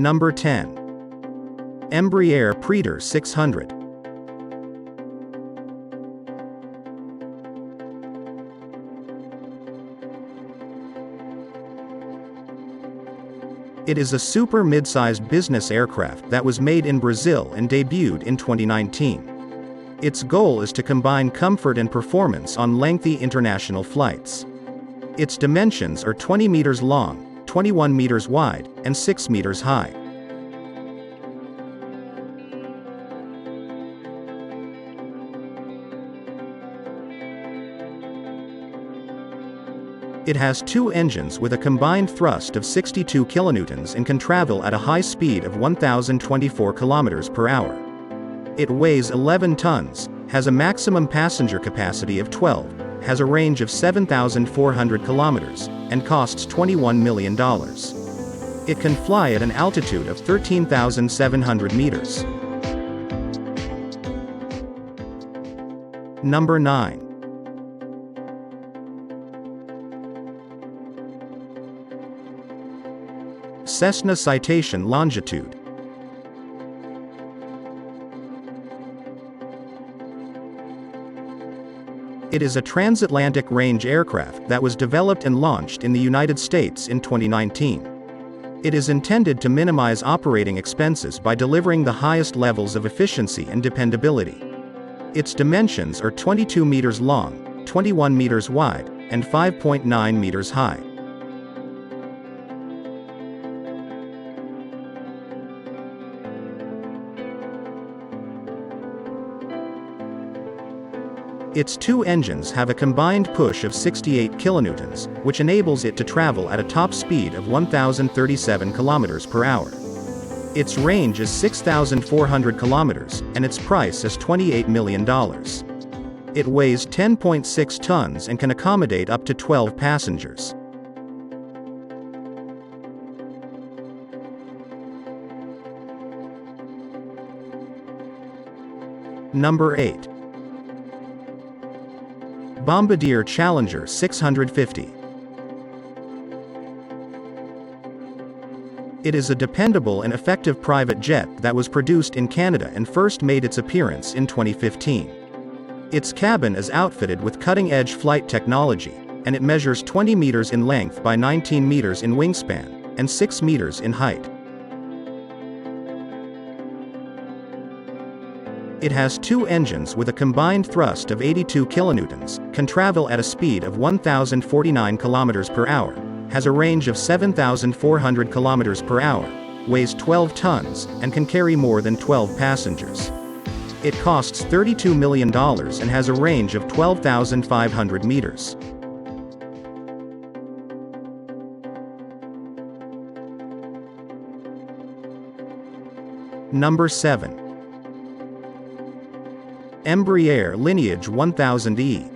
Number 10. Embraer Praetor 600. It is a super mid-sized business aircraft that was made in Brazil and debuted in 2019. Its goal is to combine comfort and performance on lengthy international flights. Its dimensions are 20 meters long, 21 meters wide, and 6 meters high. It has two engines with a combined thrust of 62 kilonewtons and can travel at a high speed of 1,024 kilometers per hour. It weighs 11 tons, has a maximum passenger capacity of 12, has a range of 7,400 kilometers, and costs $21 million. It can fly at an altitude of 13,700 meters. Number 9. Cessna Citation Longitude. It is a transatlantic range aircraft that was developed and launched in the United States in 2019. It is intended to minimize operating expenses by delivering the highest levels of efficiency and dependability. Its dimensions are 22 meters long, 21 meters wide, and 5.9 meters high. Its two engines have a combined push of 68 kilonewtons, which enables it to travel at a top speed of 1,037 kilometers per hour. Its range is 6,400 kilometers, and its price is $28 million. It weighs 10.6 tons and can accommodate up to 12 passengers. Number 8. Bombardier Challenger 650. It is a dependable and effective private jet that was produced in Canada and first made its appearance in 2015. Its cabin is outfitted with cutting-edge flight technology, and it measures 20 meters in length by 19 meters in wingspan, and 6 meters in height. It has two engines with a combined thrust of 82 kilonewtons, can travel at a speed of 1,049 kilometers per hour, has a range of 7,400 kilometers per hour, weighs 12 tons, and can carry more than 12 passengers. It costs $32 million and has a range of 12,500 meters. Number 7. Embraer Lineage 1000E.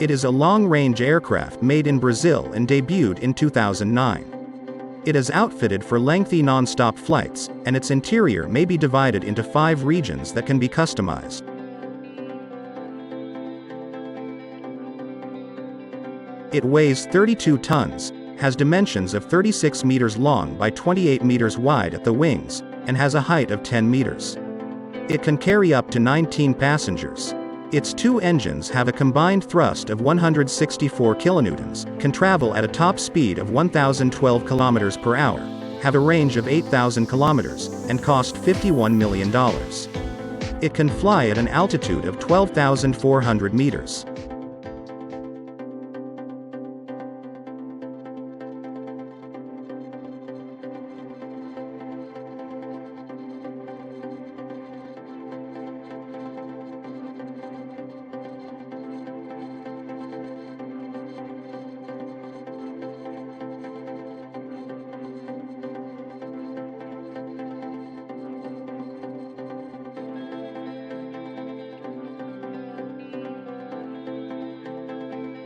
It is a long-range aircraft made in Brazil and debuted in 2009. It is outfitted for lengthy non-stop flights, and its interior may be divided into 5 regions that can be customized. It weighs 32 tons, has dimensions of 36 meters long by 28 meters wide at the wings, and has a height of 10 meters. It can carry up to 19 passengers. Its two engines have a combined thrust of 164 kilonewtons, can travel at a top speed of 1,012 kilometers per hour, have a range of 8,000 kilometers, and cost $51 million. It can fly at an altitude of 12,400 meters.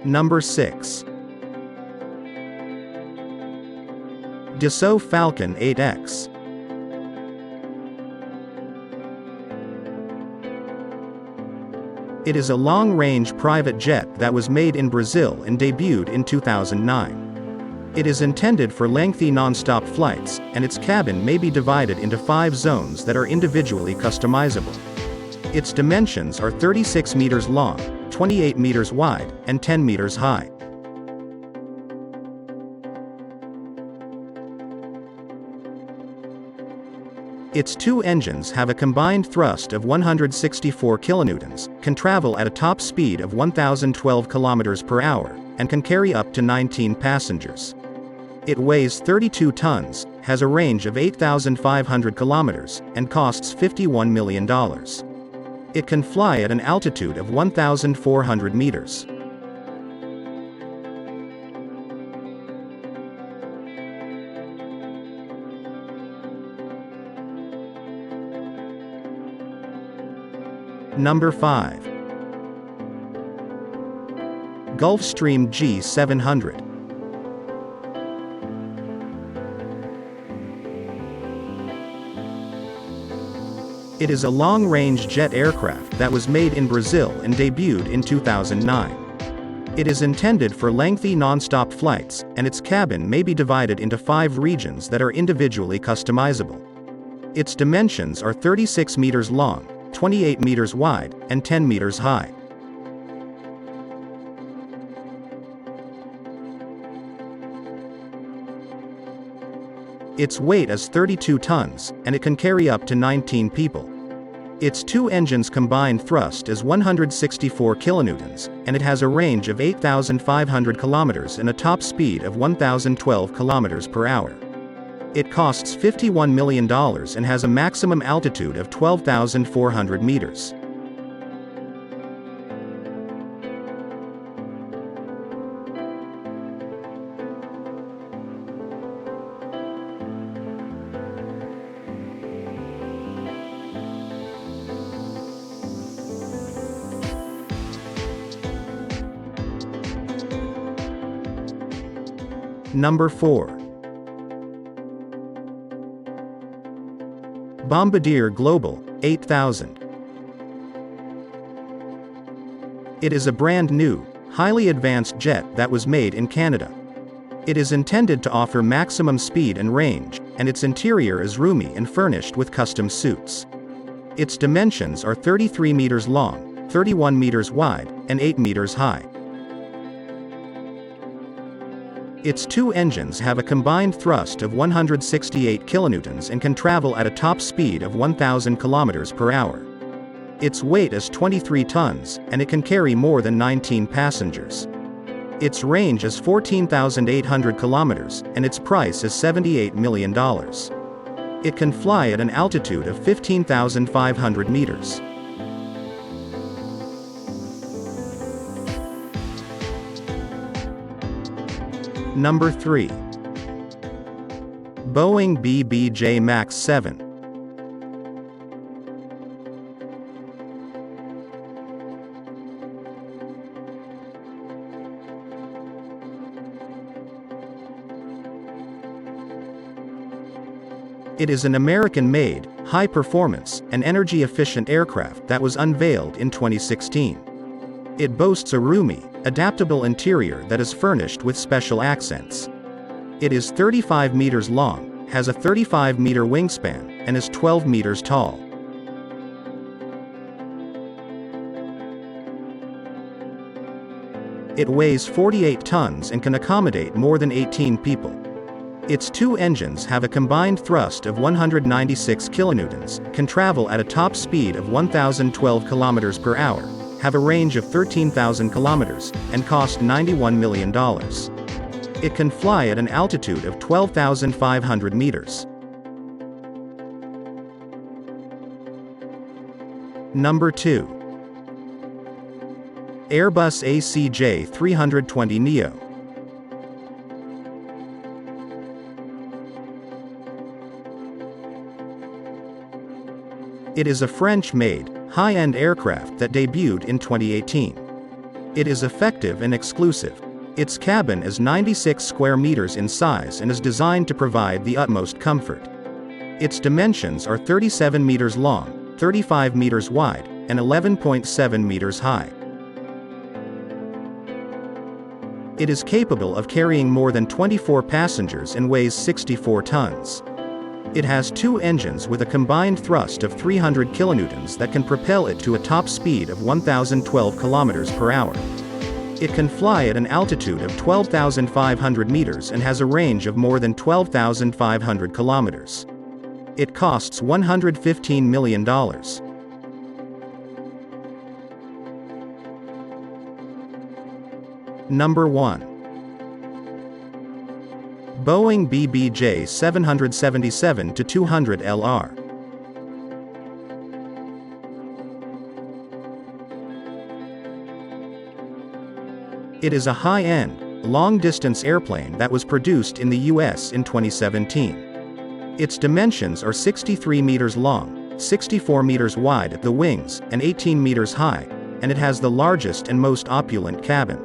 Number 6. Dassault Falcon 8X. It is a long-range private jet that was made in Brazil and debuted in 2009. It is intended for lengthy non-stop flights, and its cabin may be divided into 5 zones that are individually customizable. Its dimensions are 36 meters long, 28 meters wide, and 10 meters high. Its 2 engines have a combined thrust of 164 kilonewtons, can travel at a top speed of 1,012 kilometers per hour, and can carry up to 19 passengers. It weighs 32 tons, has a range of 8,500 kilometers, and costs $51 million. It can fly at an altitude of 1,400 meters. Number 5. Gulfstream G700. It is a long-range jet aircraft that was made in Brazil and debuted in 2009. It is intended for lengthy non-stop flights, and its cabin may be divided into 5 regions that are individually customizable. Its dimensions are 36 meters long, 28 meters wide, and 10 meters high. Its weight is 32 tons, and it can carry up to 19 people. Its 2 engines' combined thrust is 164 kilonewtons, and it has a range of 8,500 kilometers and a top speed of 1,012 kilometers per hour. It costs $51 million and has a maximum altitude of 12,400 meters. Number 4. Bombardier Global 8000. It is a brand new, highly advanced jet that was made in Canada. It is intended to offer maximum speed and range, and its interior is roomy and furnished with custom suites. Its dimensions are 33 meters long, 31 meters wide, and 8 meters high. Its 2 engines have a combined thrust of 168 kilonewtons and can travel at a top speed of 1,000 kilometers per hour. Its weight is 23 tons, and it can carry more than 19 passengers. Its range is 14,800 kilometers, and its price is $78 million. It can fly at an altitude of 15,500 meters. Number 3. Boeing BBJ MAX 7. It is an American-made, high-performance, and energy-efficient aircraft that was unveiled in 2016. It boasts a roomy, adaptable interior that is furnished with special accents. It is 35 meters long, has a 35-meter wingspan, and is 12 meters tall. It weighs 48 tons and can accommodate more than 18 people. Its 2 engines have a combined thrust of 196 kilonewtons, can travel at a top speed of 1,012 kilometers per hour, have a range of 13,000 kilometers, and cost $91 million. It can fly at an altitude of 12,500 meters. Number 2. Airbus ACJ320neo. It is a French-made, high-end aircraft that debuted in 2018. It is effective and exclusive. Its cabin is 96 square meters in size and is designed to provide the utmost comfort. Its dimensions are 37 meters long, 35 meters wide, and 11.7 meters high. It is capable of carrying more than 24 passengers and weighs 64 tons. It has two engines with a combined thrust of 300 kilonewtons that can propel it to a top speed of 1,012 kilometers per hour. It can fly at an altitude of 12,500 meters and has a range of more than 12,500 kilometers. It costs $115 million. Number 1. Boeing BBJ 777-200 LR. It is a high-end, long-distance airplane that was produced in the US in 2017. Its dimensions are 63 meters long, 64 meters wide at the wings, and 18 meters high, and it has the largest and most opulent cabin.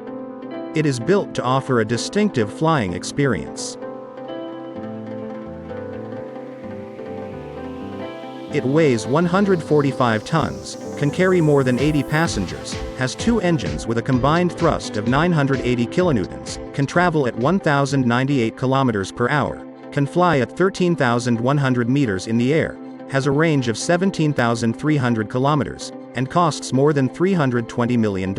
It is built to offer a distinctive flying experience. It weighs 145 tons, can carry more than 80 passengers, has two engines with a combined thrust of 980 kilonewtons, can travel at 1,098 kilometers per hour, can fly at 13,100 meters in the air, has a range of 17,300 kilometers, and costs more than $320 million.